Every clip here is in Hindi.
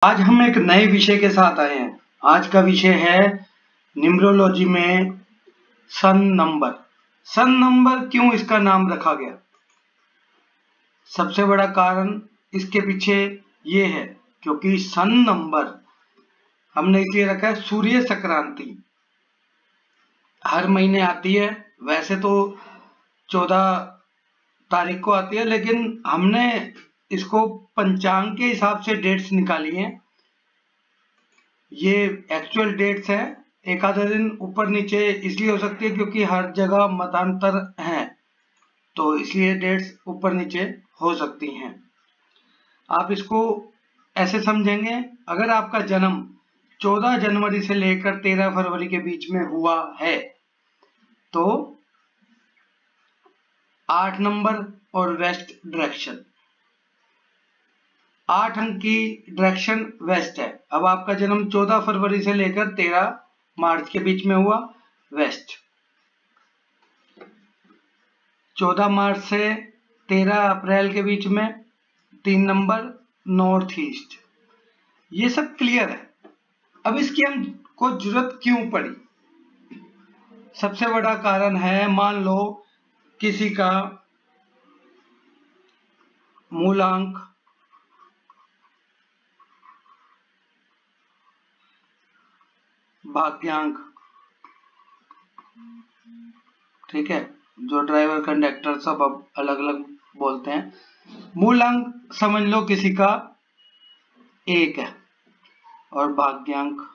आज हम एक नए विषय के साथ आए हैं। आज का विषय है न्यूमरोलॉजी में सन नंबर। सन नंबर क्यों इसका नाम रखा गया? सबसे बड़ा कारण इसके पीछे ये है क्योंकि सन नंबर हमने इसलिए रखा है, सूर्य संक्रांति हर महीने आती है। वैसे तो 14 तारीख को आती है, लेकिन हमने इसको पंचांग के हिसाब से डेट्स निकाली हैं। ये एक्चुअल डेट्स है, एक आधा दिन ऊपर नीचे इसलिए हो सकती है क्योंकि हर जगह मतांतर है, तो इसलिए डेट्स ऊपर नीचे हो सकती हैं। आप इसको ऐसे समझेंगे, अगर आपका जन्म 14 जनवरी से लेकर 13 फरवरी के बीच में हुआ है तो 8 नंबर और वेस्ट डायरेक्शन, 8 अंक की डायरेक्शन वेस्ट है। अब आपका जन्म 14 फरवरी से लेकर 13 मार्च के बीच में हुआ, वेस्ट। 14 मार्च से 13 अप्रैल के बीच में 3 नंबर नॉर्थ ईस्ट। ये सब क्लियर है। अब इसकी हमको जरूरत क्यों पड़ी? सबसे बड़ा कारण है, मान लो किसी का मूलांक भाग्यांक, ठीक है, जो ड्राइवर कंडक्टर सब अब अलग अलग बोलते हैं। मूलांक समझ लो किसी का 1 है और भाग्यांक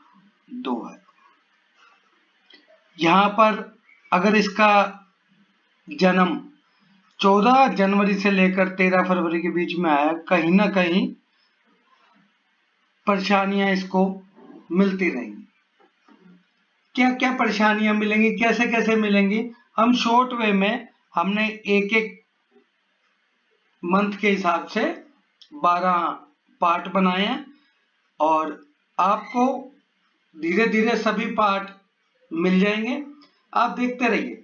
2 है। यहां पर अगर इसका जन्म 14 जनवरी से लेकर 13 फरवरी के बीच में आया, कहीं ना कहीं परेशानियां इसको मिलती रहेंगी। क्या क्या परेशानियां मिलेंगी, कैसे कैसे मिलेंगी, हम शॉर्ट वे में हमने एक एक मंथ के हिसाब से 12 पार्ट बनाए हैं और आपको धीरे धीरे सभी पार्ट मिल जाएंगे। आप देखते रहिए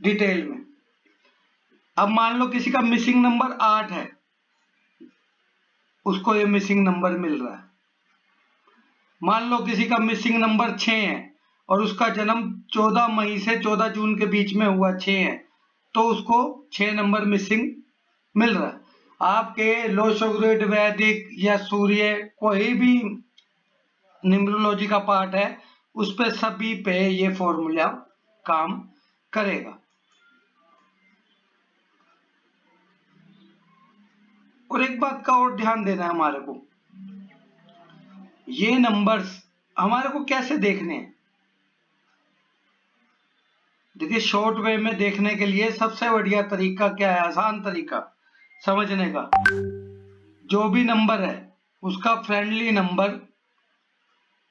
डिटेल में। अब मान लो किसी का मिसिंग नंबर 8 है, उसको ये मिसिंग नंबर मिल रहा है। मान लो किसी का मिसिंग नंबर 6 है और उसका जन्म 14 मई से 14 जून के बीच में हुआ, 6 है, तो उसको 6 नंबर मिसिंग मिल रहा है। आपके लोशो ग्रेड वैदिक या सूर्य कोई भी न्यूमरोलॉजी का पार्ट है, उस पे सभी पे ये फॉर्मूला काम करेगा। और एक बात का और ध्यान देना है हमारे को, ये नंबर्स हमारे को कैसे देखने हैं। देखिए, शॉर्ट वे में देखने के लिए सबसे बढ़िया तरीका क्या है, आसान तरीका समझने का, जो भी नंबर है उसका फ्रेंडली नंबर,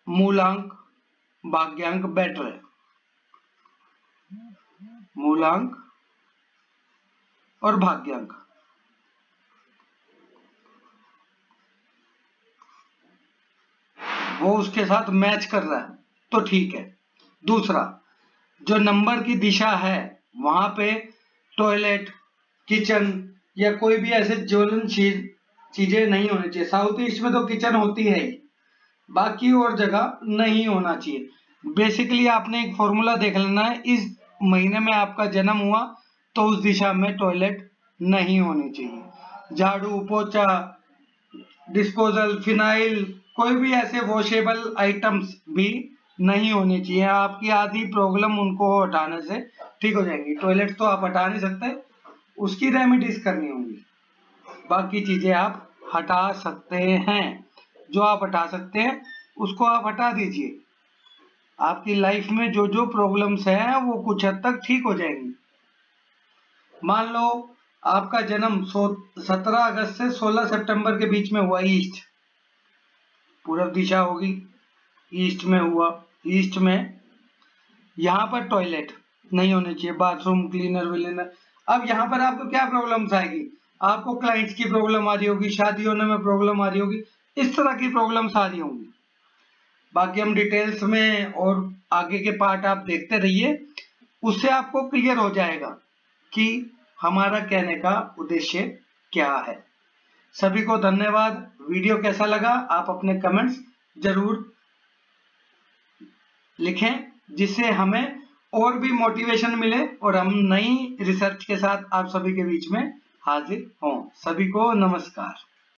मूलांक, भाग्यांक बेटर है। मूलांक और भाग्यांक, वो उसके साथ मैच कर रहा है तो ठीक है। दूसरा, जो नंबर की दिशा है वहां पे टॉयलेट, किचन या कोई भी ऐसे ज्वलनशील चीजें नहीं होनी चाहिए। साउथ ईस्ट में तो किचन होती है ही, बाकी और जगह नहीं होना चाहिए। बेसिकली आपने एक फॉर्मूला देख लेना है, इस महीने में आपका जन्म हुआ तो उस दिशा में टॉयलेट नहीं होनी चाहिए। झाड़ू, पोछा, डिस्पोजल, फिनाइल, कोई भी ऐसे वॉशेबल आइटम्स भी नहीं होने चाहिए। आपकी आधी प्रॉब्लम उनको हटाने से ठीक हो जाएंगी। टॉयलेट तो आप हटा नहीं सकते, उसकी रेमेडीज करनी होंगी। बाकी चीजें आप हटा सकते हैं, जो आप हटा सकते हैं उसको आप हटा दीजिए। आपकी लाइफ में जो जो प्रॉब्लम्स हैं वो कुछ हद तक ठीक हो जाएंगी। मान लो आपका जन्म 17 अगस्त से 16 सितंबर के बीच में हुआ, ईस्ट, पूर्व दिशा होगी, ईस्ट में हुआ। ईस्ट में यहाँ पर टॉयलेट नहीं होने चाहिए, बाथरूम, क्लीनर विलीनर। अब यहाँ पर आपको क्या प्रॉब्लम्स आएगी? आपको क्लाइंट्स की प्रॉब्लम आ रही होगी, शादी होने में प्रॉब्लम आ रही होगी, इस तरह की प्रॉब्लम्स आ रही होंगी। बाकी हम डिटेल्स में और आगे के पार्ट आप देखते रहिए, उससे आपको क्लियर हो जाएगा कि हमारा कहने का उद्देश्य क्या है। सभी को धन्यवाद। वीडियो कैसा लगा आप अपने कमेंट्स जरूर लिखें, जिससे हमें और भी मोटिवेशन मिले और हम नई रिसर्च के साथ आप सभी के बीच में हाजिर हों। सभी को नमस्कार।